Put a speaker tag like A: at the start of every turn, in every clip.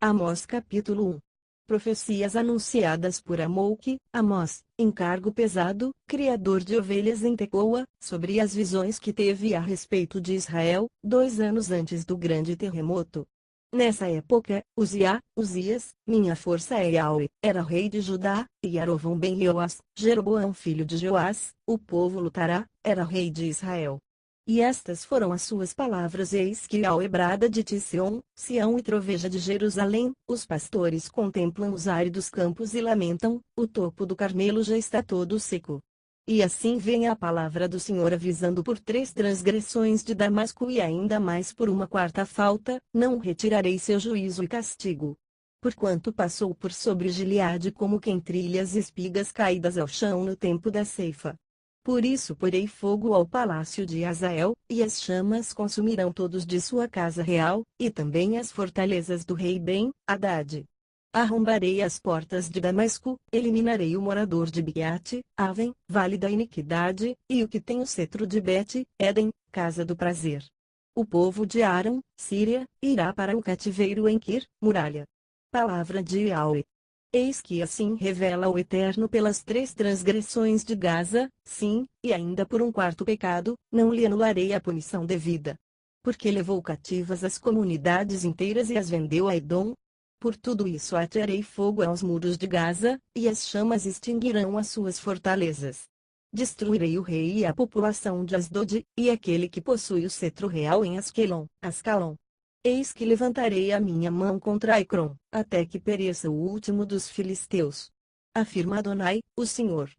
A: Amós capítulo 1. Profecias anunciadas por Amós, encargo pesado, criador de ovelhas em Tecoa, sobre as visões que teve a respeito de Israel, 2 anos antes do grande terremoto. Nessa época, Uzias, minha força é Yahweh, era rei de Judá, e Arovão ben Joás, Jeroboão filho de Joás, o povo lutará, era rei de Israel. E estas foram as suas palavras: eis que Yahweh brada de ti Sião e troveja de Jerusalém, os pastores contemplam os áridos campos e lamentam, o topo do Carmelo já está todo seco. E assim vem a palavra do Senhor avisando: por 3 transgressões de Damasco e ainda mais por uma quarta falta, não retirarei seu juízo e castigo. Porquanto passou por sobre Gileade como quem trilha as espigas caídas ao chão no tempo da ceifa. Por isso porei fogo ao palácio de Hazael, e as chamas consumirão todos de sua casa real, e também as fortalezas do rei Ben-Hadad. Arrombarei as portas de Damasco, eliminarei o morador de Bet-Aven, vale da iniquidade, e o que tem o cetro de Bet-Eden, casa do prazer. O povo de Aram, Síria, irá para o cativeiro em Kir, muralha. Palavra de Yahweh. Eis que assim revela o Eterno: pelas 3 transgressões de Gaza, sim, e ainda por um quarto pecado, não lhe anularei a punição devida. Porque levou cativas as comunidades inteiras e as vendeu a Edom. Por tudo isso atearei fogo aos muros de Gaza, e as chamas extinguirão as suas fortalezas. Destruirei o rei e a população de Asdod, e aquele que possui o cetro real em Ascalon. Eis que levantarei a minha mão contra Ecrom, até que pereça o último dos filisteus. Afirma Adonai, o Senhor.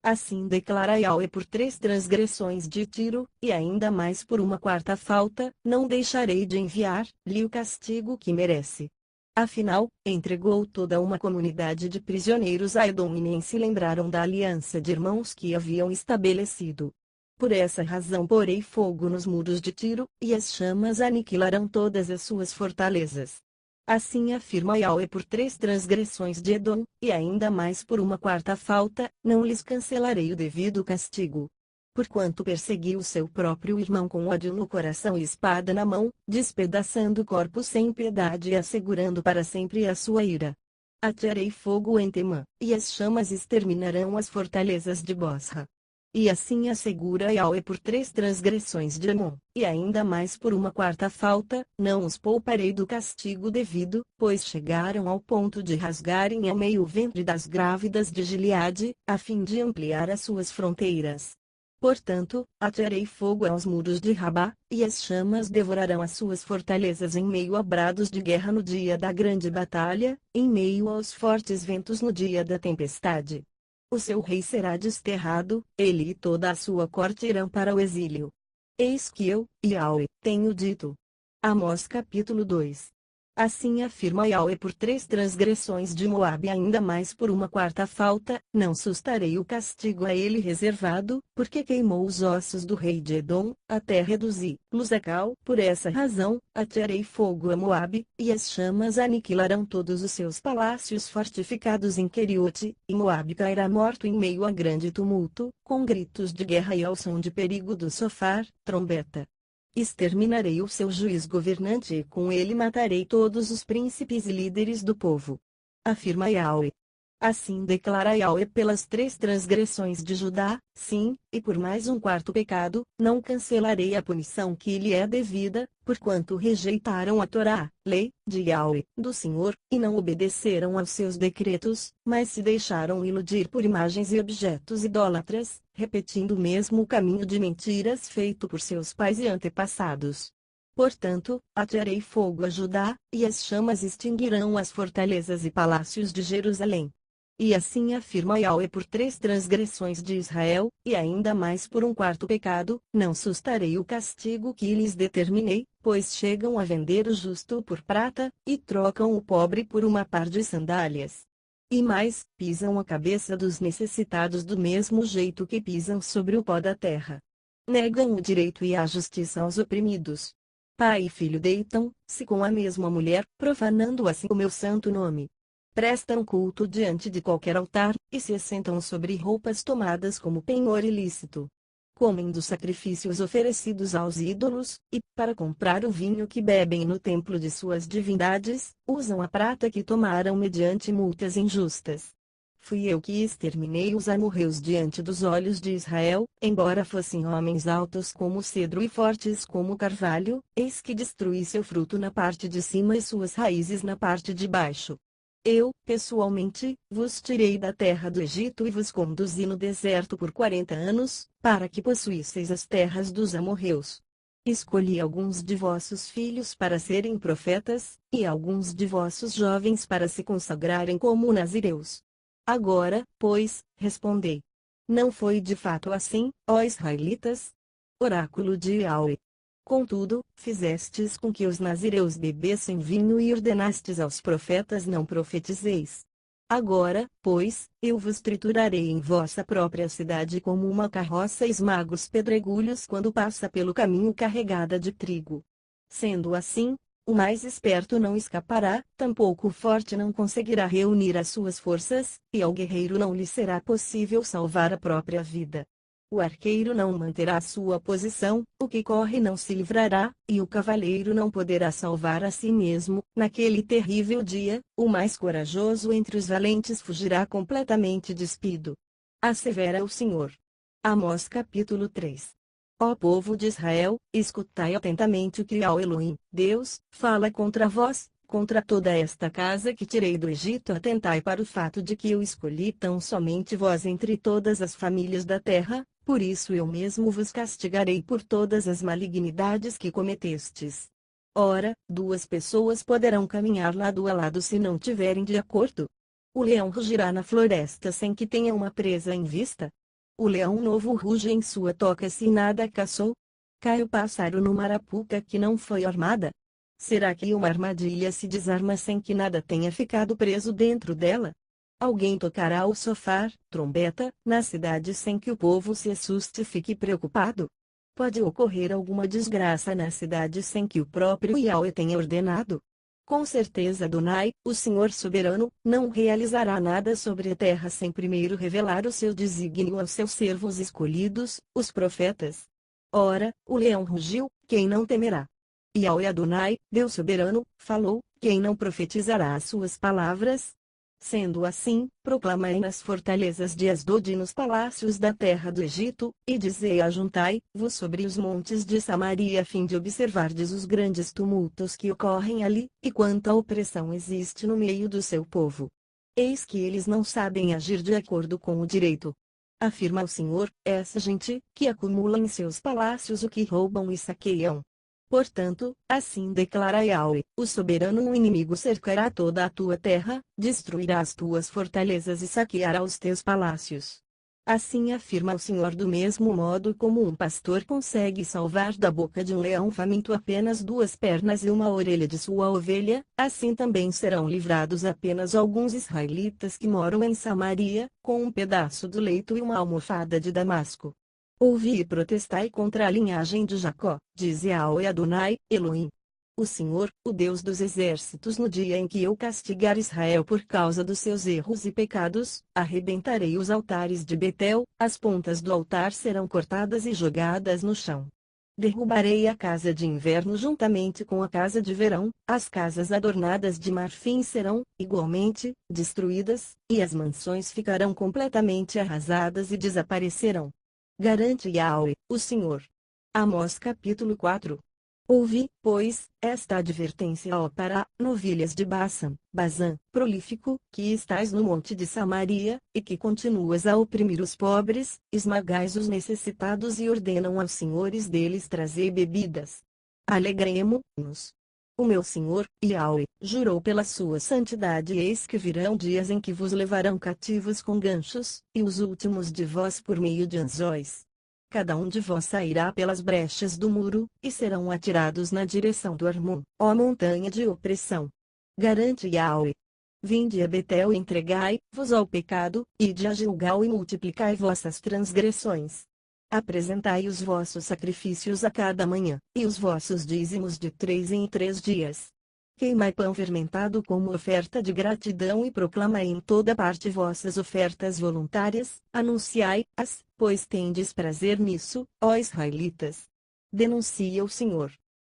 A: Assim declara Yahweh: por 3 transgressões de Tiro, e ainda mais por uma quarta falta, não deixarei de enviar-lhe o castigo que merece. Afinal, entregou toda uma comunidade de prisioneiros a Edom e nem se lembraram da aliança de irmãos que haviam estabelecido. Por essa razão porei fogo nos muros de Tiro, e as chamas aniquilarão todas as suas fortalezas. Assim afirma Yahweh: por 3 transgressões de Edom, e ainda mais por uma quarta falta, não lhes cancelarei o devido castigo. Porquanto perseguiu seu próprio irmão com ódio no coração e espada na mão, despedaçando corpos sem piedade e assegurando para sempre a sua ira. Atearei fogo em Temã, e as chamas exterminarão as fortalezas de Bosra. E assim assegura Yahweh: por 3 transgressões de Amon, e ainda mais por uma quarta falta, não os pouparei do castigo devido, pois chegaram ao ponto de rasgarem ao meio o ventre das grávidas de Gileade, a fim de ampliar as suas fronteiras. Portanto, atearei fogo aos muros de Rabá, e as chamas devorarão as suas fortalezas em meio a brados de guerra no dia da grande batalha, em meio aos fortes ventos no dia da tempestade. O seu rei será desterrado, ele e toda a sua corte irão para o exílio. Eis que eu, Yahweh, tenho dito. Amós capítulo 2. Assim afirma Yahweh: por 3 transgressões de Moabe, ainda mais por uma quarta falta, não sustarei o castigo a ele reservado, porque queimou os ossos do rei de Edom, até reduzi-los a cal. Por essa razão, atearei fogo a Moabe, e as chamas aniquilarão todos os seus palácios fortificados em Queriote, e Moabe cairá morto em meio a grande tumulto, com gritos de guerra e ao som de perigo do sofar, trombeta. Exterminarei o seu juiz governante e com ele matarei todos os príncipes e líderes do povo. Afirma Yahweh. Assim declara Yahweh: pelas 3 transgressões de Judá, sim, e por mais um quarto pecado, não cancelarei a punição que lhe é devida, porquanto rejeitaram a Torá, lei, de Yahweh, do Senhor, e não obedeceram aos seus decretos, mas se deixaram iludir por imagens e objetos idólatras, repetindo o mesmo caminho de mentiras feito por seus pais e antepassados. Portanto, atearei fogo a Judá, e as chamas extinguirão as fortalezas e palácios de Jerusalém. E assim afirma Yahweh: por 3 transgressões de Israel, e ainda mais por um quarto pecado, não sustarei o castigo que lhes determinei, pois chegam a vender o justo por prata, e trocam o pobre por uma par de sandálias. E mais, pisam a cabeça dos necessitados do mesmo jeito que pisam sobre o pó da terra. Negam o direito e a justiça aos oprimidos. Pai e filho deitam-se com a mesma mulher, profanando assim o meu santo nome. Prestam culto diante de qualquer altar, e se assentam sobre roupas tomadas como penhor ilícito. comem dos sacrifícios oferecidos aos ídolos, e, para comprar o vinho que bebem no templo de suas divindades, usam a prata que tomaram mediante multas injustas. Fui eu que exterminei os amorreus diante dos olhos de Israel, embora fossem homens altos como o cedro e fortes como o carvalho, eis que destruí seu fruto na parte de cima e suas raízes na parte de baixo. Eu, pessoalmente, vos tirei da terra do Egito e vos conduzi no deserto por 40 anos, para que possuísseis as terras dos amorreus. Escolhi alguns de vossos filhos para serem profetas, e alguns de vossos jovens para se consagrarem como nazireus. Agora, pois, respondei. Não foi de fato assim, ó israelitas? Oráculo de Yahweh. Contudo, fizestes com que os nazireus bebessem vinho e ordenastes aos profetas não profetizeis. Agora, pois, eu vos triturarei em vossa própria cidade como uma carroça esmaga os pedregulhos quando passa pelo caminho carregada de trigo. Sendo assim, o mais esperto não escapará, tampouco o forte não conseguirá reunir as suas forças, e ao guerreiro não lhe será possível salvar a própria vida. O arqueiro não manterá sua posição, o que corre não se livrará, e o cavaleiro não poderá salvar a si mesmo. Naquele terrível dia, o mais corajoso entre os valentes fugirá completamente despido. Assevera o Senhor. Amós capítulo 3. Ó povo de Israel, escutai atentamente o que Yahweh Elohim, Deus, fala contra vós, contra toda esta casa que tirei do Egito. Atentai para o fato de que eu escolhi tão somente vós entre todas as famílias da terra, por isso eu mesmo vos castigarei por todas as malignidades que cometestes. Ora, duas pessoas poderão caminhar lado a lado se não tiverem de acordo. O leão rugirá na floresta sem que tenha uma presa em vista. O leão novo ruge em sua toca se nada caçou. Cai o pássaro numa arapuca que não foi armada. Será que uma armadilha se desarma sem que nada tenha ficado preso dentro dela? Alguém tocará o sofar, trombeta, na cidade sem que o povo se assuste e fique preocupado? Pode ocorrer alguma desgraça na cidade sem que o próprio Yahweh tenha ordenado? Com certeza Adonai, o Senhor soberano, não realizará nada sobre a terra sem primeiro revelar o seu desígnio aos seus servos escolhidos, os profetas. Ora, o leão rugiu, quem não temerá? Yahweh Adonai, Deus soberano, falou, quem não profetizará as suas palavras? Sendo assim, proclamai nas fortalezas de Asdod e nos palácios da terra do Egito, e dizei: ajuntai-vos sobre os montes de Samaria a fim de observardes os grandes tumultos que ocorrem ali, e quanta opressão existe no meio do seu povo. Eis que eles não sabem agir de acordo com o direito. Afirma o Senhor, essa gente, que acumula em seus palácios o que roubam e saqueiam. Portanto, assim declara Yahweh, o soberano: o inimigo cercará toda a tua terra, destruirá as tuas fortalezas e saqueará os teus palácios. Assim afirma o Senhor: do mesmo modo como um pastor consegue salvar da boca de um leão faminto apenas 2 pernas e uma orelha de sua ovelha, assim também serão livrados apenas alguns israelitas que moram em Samaria, com um pedaço do leito e uma almofada de Damasco. Ouvi e protestai contra a linhagem de Jacó, diz Yahweh Adonai, Elohim. O Senhor, o Deus dos exércitos: no dia em que eu castigar Israel por causa dos seus erros e pecados, arrebentarei os altares de Betel, as pontas do altar serão cortadas e jogadas no chão. Derrubarei a casa de inverno juntamente com a casa de verão, as casas adornadas de marfim serão, igualmente, destruídas, e as mansões ficarão completamente arrasadas e desaparecerão. Garante Yahweh, o Senhor. Amós capítulo 4. Ouvi, pois, esta advertência, ó Pará, novilhas de Bazã, prolífico, que estás no monte de Samaria, e que continuas a oprimir os pobres, esmagais os necessitados e ordenam aos senhores deles trazer bebidas. Alegremo-nos. O meu Senhor, Yahweh, jurou pela sua santidade: eis que virão dias em que vos levarão cativos com ganchos, e os últimos de vós por meio de anzóis. Cada um de vós sairá pelas brechas do muro, e serão atirados na direção do Armon, ó montanha de opressão. Garante Yahweh. Vinde a Betel e entregai-vos ao pecado, ide a Gilgal e multiplicai vossas transgressões. Apresentai os vossos sacrifícios a cada manhã, e os vossos dízimos de 3 em 3 dias. Queimai pão fermentado como oferta de gratidão e proclamai em toda parte vossas ofertas voluntárias, anunciai-as, pois tendes prazer nisso, ó israelitas. Denuncia o Senhor.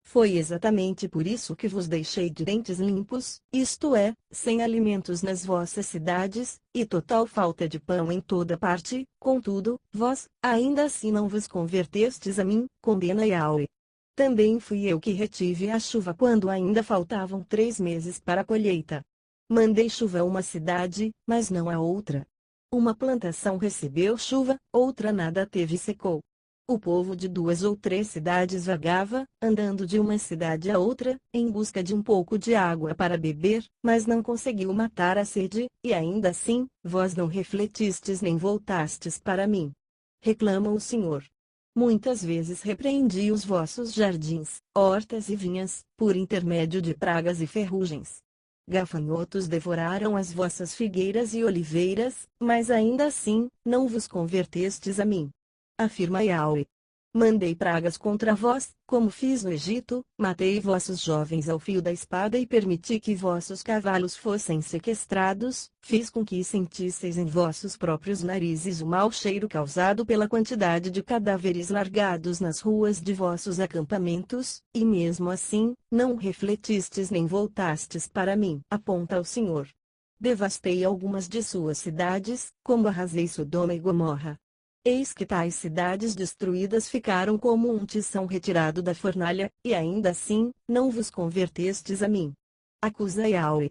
A: Foi exatamente por isso que vos deixei de dentes limpos, isto é, sem alimentos nas vossas cidades, e total falta de pão em toda parte, contudo, vós, ainda assim não vos convertestes a mim, condena Yahweh. Também fui eu que retive a chuva quando ainda faltavam 3 meses para a colheita. Mandei chuva a uma cidade, mas não a outra. Uma plantação recebeu chuva, outra nada teve e secou. O povo de 2 ou 3 cidades vagava, andando de uma cidade a outra, em busca de um pouco de água para beber, mas não conseguiu matar a sede, e ainda assim, vós não refletistes nem voltastes para mim. Reclama o Senhor. Muitas vezes repreendi os vossos jardins, hortas e vinhas, por intermédio de pragas e ferrugens. Gafanhotos devoraram as vossas figueiras e oliveiras, mas ainda assim, não vos convertestes a mim. Afirma Yahweh. Mandei pragas contra vós, como fiz no Egito, matei vossos jovens ao fio da espada e permiti que vossos cavalos fossem sequestrados, fiz com que sentisseis em vossos próprios narizes o mau cheiro causado pela quantidade de cadáveres largados nas ruas de vossos acampamentos, e mesmo assim, não refletistes nem voltastes para mim, aponta o Senhor. Devastei algumas de suas cidades, como arrasei Sodoma e Gomorra. Eis que tais cidades destruídas ficaram como um tição retirado da fornalha, e ainda assim, não vos convertestes a mim. Acusa Yahweh.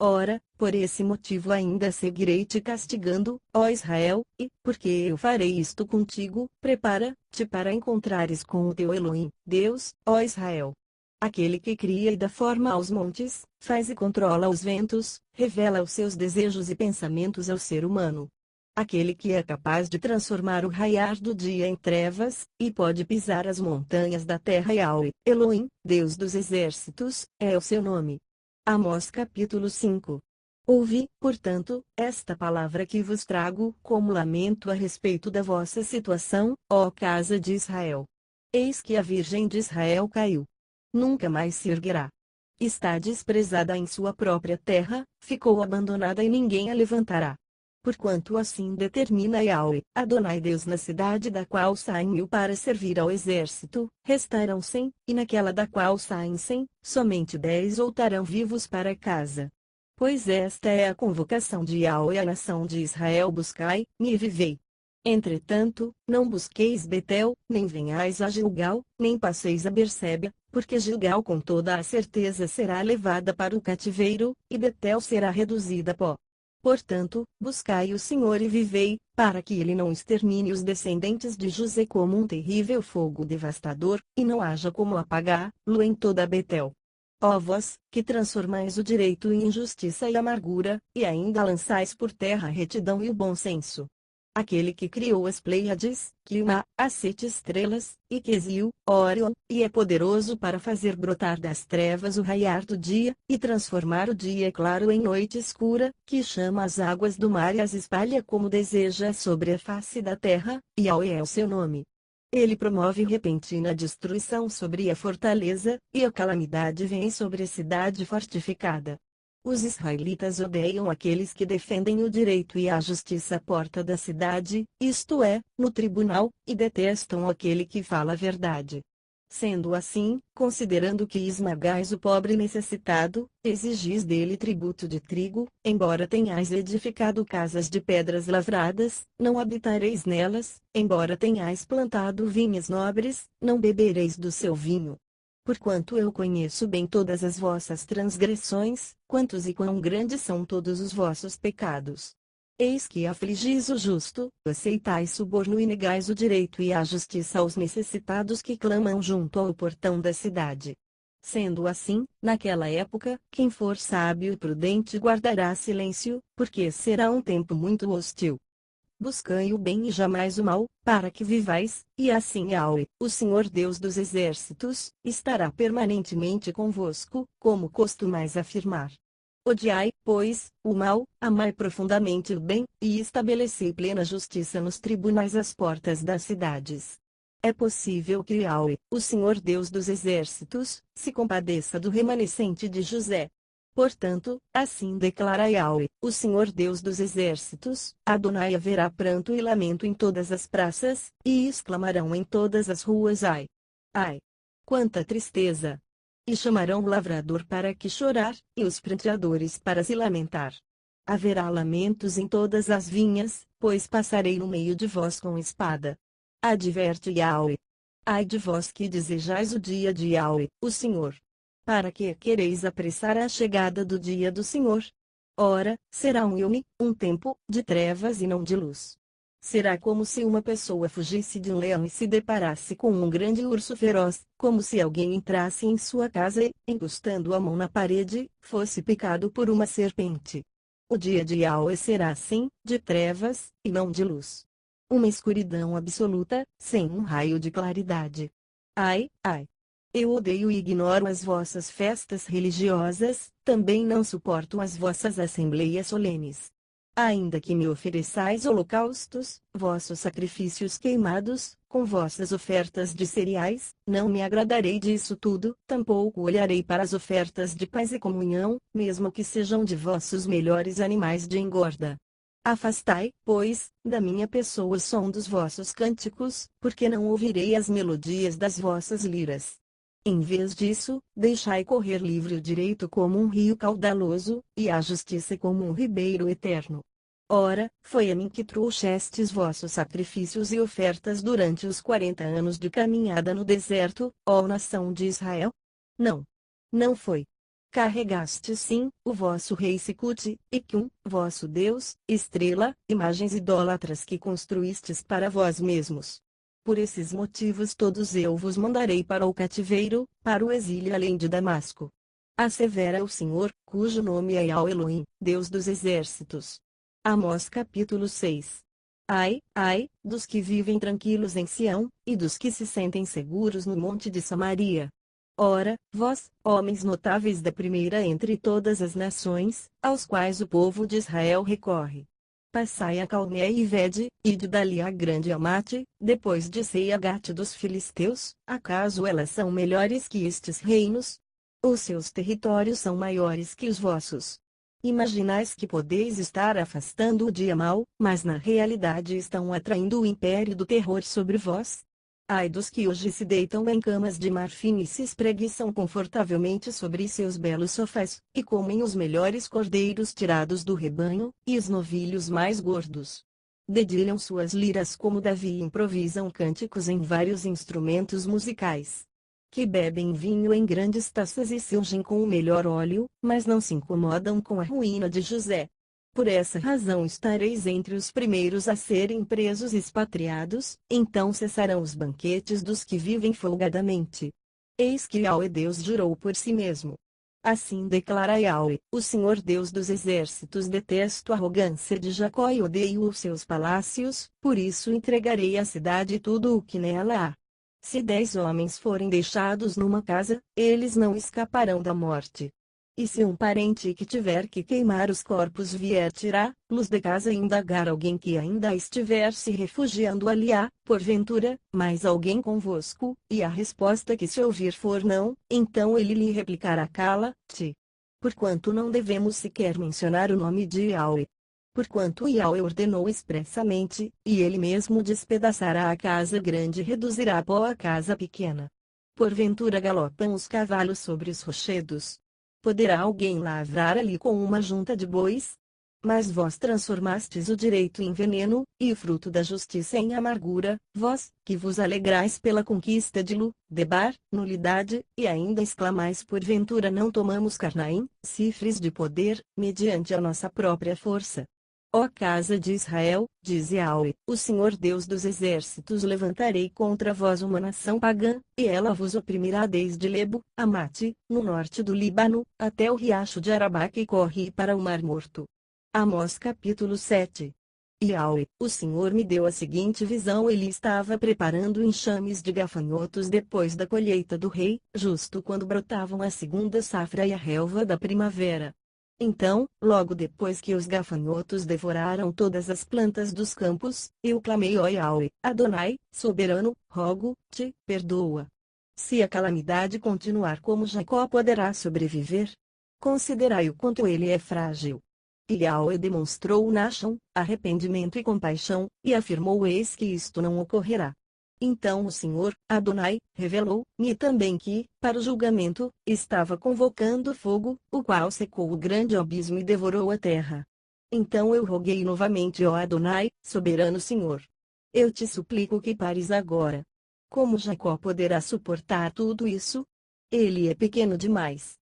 A: Ora, por esse motivo ainda seguirei te castigando, ó Israel, e, porque eu farei isto contigo, prepara-te para encontrares com o teu Elohim, Deus, ó Israel. Aquele que cria e dá forma aos montes, faz e controla os ventos, revela os seus desejos e pensamentos ao ser humano. Aquele que é capaz de transformar o raiar do dia em trevas, e pode pisar as montanhas da terra. Yahweh, Elohim, Deus dos exércitos, é o seu nome. Amós capítulo 5. Ouvi, portanto, esta palavra que vos trago como lamento a respeito da vossa situação, ó casa de Israel. Eis que a Virgem de Israel caiu. Nunca mais se erguerá. Está desprezada em sua própria terra, ficou abandonada e ninguém a levantará. Porquanto assim determina Yahweh, Adonai Deus, na cidade da qual saem 1000 para servir ao exército, restarão 100, e naquela da qual saem 100, somente 10 voltarão vivos para casa. Pois esta é a convocação de Yahweh à nação de Israel: buscai-me e vivei. Entretanto, não busqueis Betel, nem venhais a Gilgal, nem passeis a Berseba, porque Gilgal com toda a certeza será levada para o cativeiro, e Betel será reduzida a pó. Portanto, buscai o Senhor e vivei, para que ele não extermine os descendentes de José como um terrível fogo devastador, e não haja como apagá-lo em toda Betel. Ó vós, que transformais o direito em injustiça e amargura, e ainda lançais por terra a retidão e o bom senso. Aquele que criou as Pleiades, Quilma, as 7 estrelas, e Quezil, Órion, e é poderoso para fazer brotar das trevas o raiar do dia, e transformar o dia claro em noite escura, que chama as águas do mar e as espalha como deseja sobre a face da terra, e Yahweh é o seu nome. Ele promove repentina destruição sobre a fortaleza, e a calamidade vem sobre a cidade fortificada. Os israelitas odeiam aqueles que defendem o direito e a justiça à porta da cidade, isto é, no tribunal, e detestam aquele que fala a verdade. Sendo assim, considerando que esmagais o pobre necessitado, exigis dele tributo de trigo, embora tenhais edificado casas de pedras lavradas, não habitareis nelas, embora tenhais plantado vinhas nobres, não bebereis do seu vinho. Porquanto eu conheço bem todas as vossas transgressões, quantos e quão grandes são todos os vossos pecados. Eis que afligis o justo, aceitais suborno e negais o direito e a justiça aos necessitados que clamam junto ao portão da cidade. Sendo assim, naquela época, quem for sábio e prudente guardará silêncio, porque será um tempo muito hostil. Buscai o bem e jamais o mal, para que vivais, e assim Yahweh, o Senhor Deus dos exércitos, estará permanentemente convosco, como costumais afirmar. Odiai, pois, o mal, amai profundamente o bem, e estabelecei plena justiça nos tribunais às portas das cidades. É possível que Yahweh, o Senhor Deus dos exércitos, se compadeça do remanescente de José. Portanto, assim declara Yahweh, o Senhor Deus dos exércitos: Adonai, haverá pranto e lamento em todas as praças, e exclamarão em todas as ruas: ai! Ai! Quanta tristeza! E chamarão o lavrador para que chorar, e os pranteadores para se lamentar. Haverá lamentos em todas as vinhas, pois passarei no meio de vós com espada. Adverte Yahweh. Ai de vós que desejais o dia de Yahweh, o Senhor. Para que quereis apressar a chegada do dia do Senhor? Ora, será um Yume, um tempo, de trevas e não de luz. Será como se uma pessoa fugisse de um leão e se deparasse com um grande urso feroz, como se alguém entrasse em sua casa e, encostando a mão na parede, fosse picado por uma serpente. O dia de Yahweh será assim, de trevas, e não de luz. Uma escuridão absoluta, sem um raio de claridade. Ai, ai! Eu odeio e ignoro as vossas festas religiosas, também não suporto as vossas assembleias solenes. Ainda que me ofereçais holocaustos, vossos sacrifícios queimados, com vossas ofertas de cereais, não me agradarei disso tudo, tampouco olharei para as ofertas de paz e comunhão, mesmo que sejam de vossos melhores animais de engorda. Afastai, pois, da minha pessoa o som dos vossos cânticos, porque não ouvirei as melodias das vossas liras. Em vez disso, deixai correr livre o direito como um rio caudaloso, e a justiça como um ribeiro eterno. Ora, foi a mim que trouxestes vossos sacrifícios e ofertas durante os 40 anos de caminhada no deserto, ó nação de Israel? Não. Não foi. Carregaste sim, o vosso rei Sicute, e Quim, vosso Deus, estrela, imagens idólatras que construístes para vós mesmos. Por esses motivos todos eu vos mandarei para o cativeiro, para o exílio além de Damasco. Assevera o Senhor, cujo nome é Yahweh Elohim, Deus dos exércitos. Amós capítulo 6. Ai, ai, dos que vivem tranquilos em Sião, e dos que se sentem seguros no monte de Samaria. Ora, vós, homens notáveis da primeira entre todas as nações, aos quais o povo de Israel recorre. Passai a Calné e vede, e de dali a grande Amate, depois de Sei-Agate dos filisteus, acaso elas são melhores que estes reinos? Os seus territórios são maiores que os vossos. Imaginais que podeis estar afastando o dia mau, mas na realidade estão atraindo o império do terror sobre vós? Ai dos que hoje se deitam em camas de marfim e se espreguiçam confortavelmente sobre seus belos sofás, e comem os melhores cordeiros tirados do rebanho, e os novilhos mais gordos. Dedilham suas liras como Davi e improvisam cânticos em vários instrumentos musicais. Que bebem vinho em grandes taças e se ungem com o melhor óleo, mas não se incomodam com a ruína de José. Por essa razão estareis entre os primeiros a serem presos e expatriados, então cessarão os banquetes dos que vivem folgadamente. Eis que Yahweh Deus jurou por si mesmo. Assim declara Yahweh, o Senhor Deus dos exércitos: detesto a arrogância de Jacó e odeio os seus palácios, por isso entregarei a cidade e tudo o que nela há. Se 10 homens forem deixados numa casa, eles não escaparão da morte. E se um parente que tiver que queimar os corpos vier tirar-los de casa e indagar alguém que ainda estiver se refugiando ali, há, porventura, mais alguém convosco, e a resposta que se ouvir for não, então ele lhe replicará: cala-te. Porquanto não devemos sequer mencionar o nome de Yahweh. Porquanto Yahweh ordenou expressamente, e ele mesmo despedaçará a casa grande e reduzirá a pó a casa pequena. Porventura galopam os cavalos sobre os rochedos. Poderá alguém lavrar ali com uma junta de bois? Mas vós transformastes o direito em veneno, e o fruto da justiça em amargura, vós, que vos alegrais pela conquista de Lu, Debar, nulidade, e ainda exclamais: porventura não tomamos Carnaim, cifres de poder, mediante a nossa própria força. Ó casa de Israel, diz Yahweh, o Senhor Deus dos exércitos: levantarei contra vós uma nação pagã, e ela vos oprimirá desde Lebo, Amate, no norte do Líbano, até o riacho de Arabá que corre para o Mar Morto. Amós capítulo 7. Yahweh, o Senhor me deu a seguinte visão: ele estava preparando enxames de gafanhotos depois da colheita do rei, justo quando brotavam a segunda safra e a relva da primavera. Então, logo depois que os gafanhotos devoraram todas as plantas dos campos, eu clamei: ó Yahweh, Adonai, soberano, rogo-te, perdoa. Se a calamidade continuar, como Jacó poderá sobreviver? Considerai o quanto ele é frágil. E Yahweh demonstrou Nachon, arrependimento e compaixão, e afirmou: eis que isto não ocorrerá. Então o Senhor, Adonai, revelou-me também que, para o julgamento, estava convocando fogo, o qual secou o grande abismo e devorou a terra. Então eu roguei novamente: ó Adonai, soberano Senhor. Eu te suplico que pares agora. Como Jacó poderá suportar tudo isso? Ele é pequeno demais.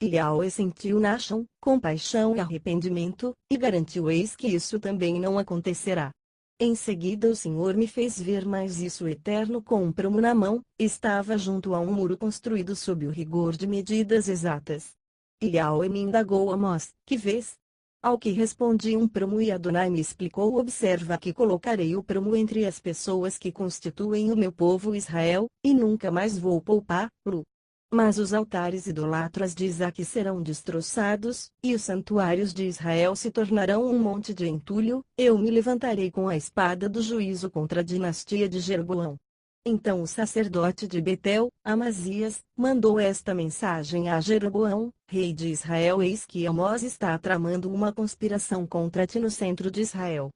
A: E Yahweh sentiu Nachon, compaixão e arrependimento, e garantiu: eis que isso também não acontecerá. Em seguida o Senhor me fez ver mais isso: o Eterno com um prumo na mão, estava junto a um muro construído sob o rigor de medidas exatas. E Yahweh me indagou: Amós, que vês? Ao que respondi: um prumo. E Adonai me explicou: observa que colocarei o prumo entre as pessoas que constituem o meu povo Israel, e nunca mais vou poupá-lo. Mas os altares idolatras de Isaque serão destroçados, e os santuários de Israel se tornarão um monte de entulho. Eu me levantarei com a espada do juízo contra a dinastia de Jeroboão. Então o sacerdote de Betel, Amazias, mandou esta mensagem a Jeroboão, rei de Israel: eis que Amós está tramando uma conspiração contra ti no centro de Israel.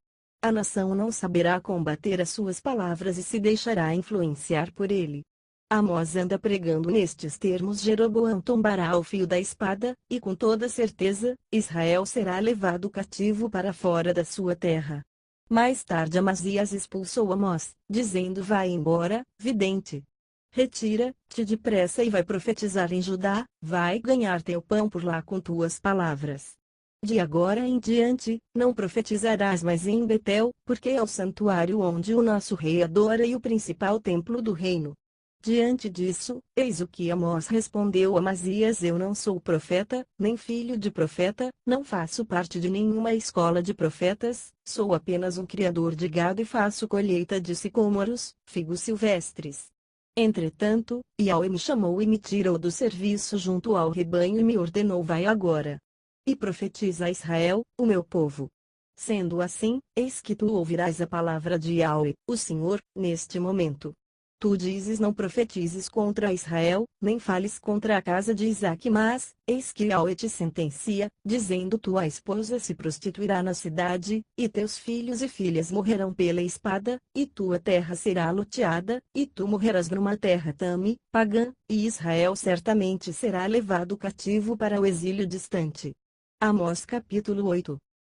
A: A nação não saberá combater as suas palavras e se deixará influenciar por ele. Amós anda pregando nestes termos: Jeroboão tombará ao fio da espada, e com toda certeza, Israel será levado cativo para fora da sua terra. Mais tarde Amazias expulsou Amós, dizendo: vai embora, vidente. Retira-te depressa e vai profetizar em Judá, vai ganhar teu pão por lá com tuas palavras. De agora em diante, não profetizarás mais em Betel, porque é o santuário onde o nosso rei adora e o principal templo do reino. Diante disso, eis o que Amós respondeu a Amazias: eu não sou profeta, nem filho de profeta, não faço parte de nenhuma escola de profetas, sou apenas um criador de gado e faço colheita de sicômoros, figos silvestres. Entretanto, Yahweh me chamou e me tirou do serviço junto ao rebanho e me ordenou: vai agora e profetiza a Israel, o meu povo. Sendo assim, eis que tu ouvirás a palavra de Yahweh, o Senhor, neste momento. Tu dizes: não profetizes contra Israel, nem fales contra a casa de Isaque, mas, eis que Yahweh te sentencia, dizendo: tua esposa se prostituirá na cidade, e teus filhos e filhas morrerão pela espada, e tua terra será loteada, e tu morrerás numa terra tame, pagã, e Israel certamente será levado cativo para o exílio distante. Amós capítulo 8.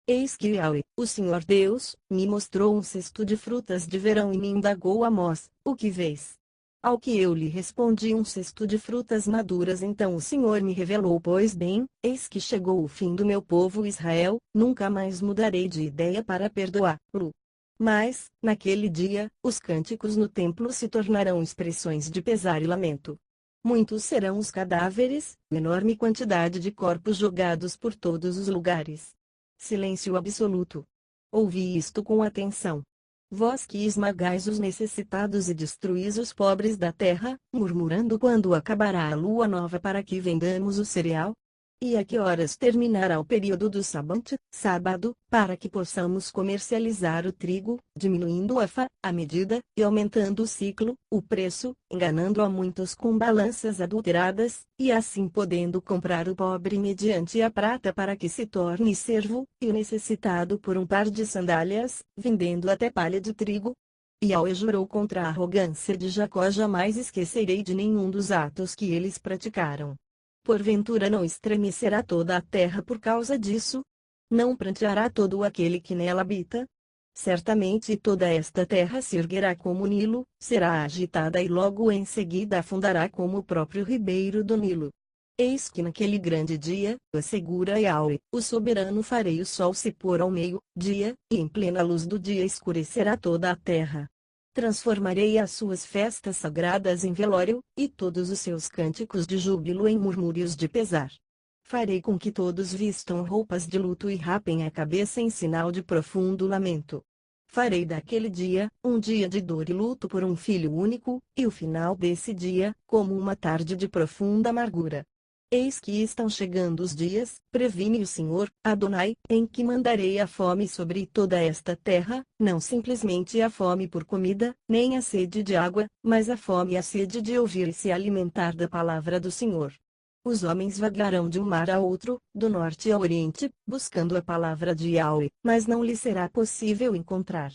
A: Eis que Yahweh, o Senhor Deus, me mostrou um cesto de frutas de verão e me indagou: Amós, o que vês? Ao que eu lhe respondi: um cesto de frutas maduras. Então o Senhor me revelou: pois bem, eis que chegou o fim do meu povo Israel, nunca mais mudarei de ideia para perdoá-lo. Mas, naquele dia, os cânticos no templo se tornarão expressões de pesar e lamento. Muitos serão os cadáveres, enorme quantidade de corpos jogados por todos os lugares. Silêncio absoluto. Ouvi isto com atenção. Vós que esmagais os necessitados e destruís os pobres da terra, murmurando: quando acabará a lua nova para que vendamos o cereal? E a que horas terminará o período do sábado, para que possamos comercializar o trigo, diminuindo a medida, e aumentando o ciclo, o preço, enganando a muitos com balanças adulteradas, e assim podendo comprar o pobre mediante a prata para que se torne servo, e o necessitado por um par de sandálias, vendendo até palha de trigo? Yahweh jurou contra a arrogância de Jacó: jamais esquecerei de nenhum dos atos que eles praticaram. Porventura não estremecerá toda a terra por causa disso? Não pranteará todo aquele que nela habita? Certamente toda esta terra se erguerá como o Nilo, será agitada e logo em seguida afundará como o próprio ribeiro do Nilo. Eis que naquele grande dia, assegura Yahweh, o soberano, farei o sol se pôr ao meio-dia, e em plena luz do dia escurecerá toda a terra. Transformarei as suas festas sagradas em velório, e todos os seus cânticos de júbilo em murmúrios de pesar. Farei com que todos vistam roupas de luto e rapem a cabeça em sinal de profundo lamento. Farei daquele dia, um dia de dor e luto por um filho único, e o final desse dia, como uma tarde de profunda amargura. Eis que estão chegando os dias, previne o Senhor, Adonai, em que mandarei a fome sobre toda esta terra, não simplesmente a fome por comida, nem a sede de água, mas a fome e a sede de ouvir e se alimentar da palavra do Senhor. Os homens vagarão de um mar a outro, do norte ao oriente, buscando a palavra de Yahweh, mas não lhes será possível encontrar.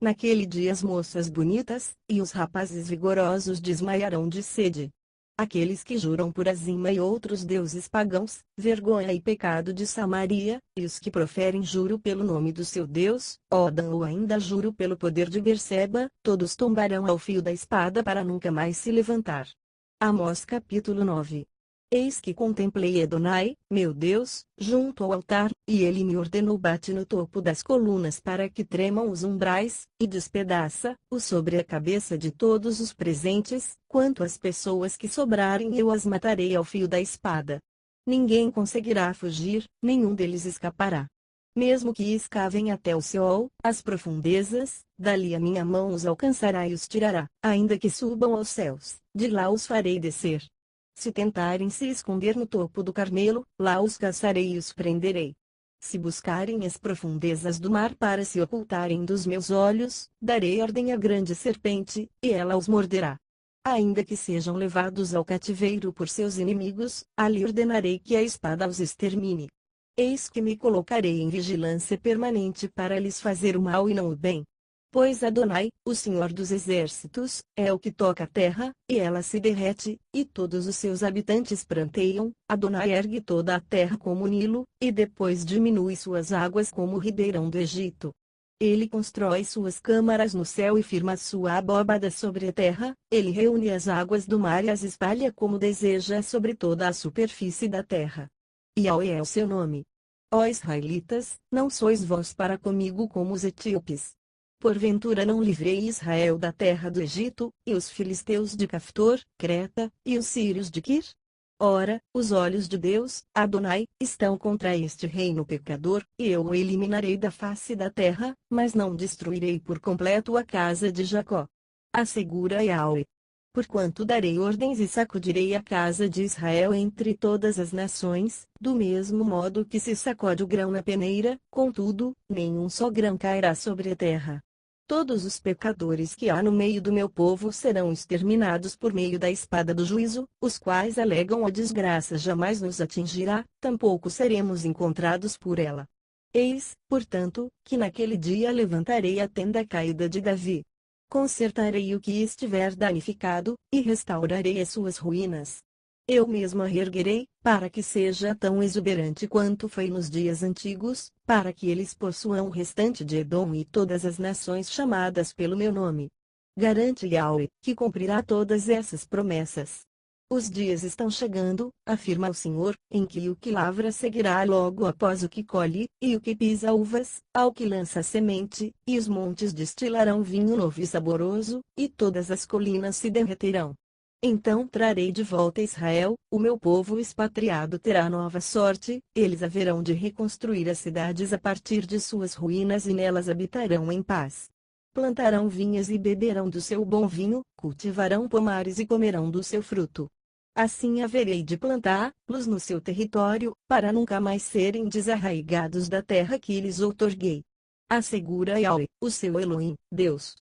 A: Naquele dia as moças bonitas, e os rapazes vigorosos desmaiarão de sede. Aqueles que juram por Azima e outros deuses pagãos, vergonha e pecado de Samaria, e os que proferem juro pelo nome do seu Deus, Odã ou ainda juro pelo poder de Berseba, todos tombarão ao fio da espada para nunca mais se levantar. Amós capítulo 9. Eis que contemplei Adonai, meu Deus, junto ao altar, e ele me ordenou: bate no topo das colunas para que tremam os umbrais, e despedaça-os sobre a cabeça de todos os presentes, quanto às pessoas que sobrarem eu as matarei ao fio da espada. Ninguém conseguirá fugir, nenhum deles escapará. Mesmo que escavem até o Seol, as profundezas, dali a minha mão os alcançará e os tirará, ainda que subam aos céus, de lá os farei descer. Se tentarem se esconder no topo do Carmelo, lá os caçarei e os prenderei. Se buscarem as profundezas do mar para se ocultarem dos meus olhos, darei ordem à grande serpente, e ela os morderá. Ainda que sejam levados ao cativeiro por seus inimigos, ali ordenarei que a espada os extermine. Eis que me colocarei em vigilância permanente para lhes fazer o mal e não o bem. Pois Adonai, o Senhor dos exércitos, é o que toca a terra, e ela se derrete, e todos os seus habitantes pranteiam. Adonai ergue toda a terra como o Nilo, e depois diminui suas águas como o ribeirão do Egito. Ele constrói suas câmaras no céu e firma sua abóbada sobre a terra, ele reúne as águas do mar e as espalha como deseja sobre toda a superfície da terra. Yahweh é o seu nome. Ó israelitas, não sois vós para comigo como os etíopes. Porventura não livrei Israel da terra do Egito, e os filisteus de Caftor, Creta, e os sírios de Quir? Ora, os olhos de Deus, Adonai, estão contra este reino pecador, e eu o eliminarei da face da terra, mas não destruirei por completo a casa de Jacó. Assegura Yahweh. Porquanto darei ordens e sacudirei a casa de Israel entre todas as nações, do mesmo modo que se sacode o grão na peneira, contudo, nenhum só grão cairá sobre a terra. Todos os pecadores que há no meio do meu povo serão exterminados por meio da espada do juízo, os quais alegam a desgraça jamais nos atingirá, tampouco seremos encontrados por ela. Eis, portanto, que naquele dia levantarei a tenda caída de Davi. Consertarei o que estiver danificado, e restaurarei as suas ruínas. Eu mesmo a reerguerei, para que seja tão exuberante quanto foi nos dias antigos, para que eles possuam o restante de Edom e todas as nações chamadas pelo meu nome. Garante Yahweh, que cumprirá todas essas promessas. Os dias estão chegando, afirma o Senhor, em que o que lavra seguirá logo após o que colhe, e o que pisa uvas, ao que lança semente, e os montes destilarão vinho novo e saboroso, e todas as colinas se derreterão. Então trarei de volta Israel, o meu povo expatriado terá nova sorte, eles haverão de reconstruir as cidades a partir de suas ruínas e nelas habitarão em paz. Plantarão vinhas e beberão do seu bom vinho, cultivarão pomares e comerão do seu fruto. Assim haverei de plantá-los no seu território, para nunca mais serem desarraigados da terra que lhes outorguei. Assegura Yahweh, o seu Elohim, Deus.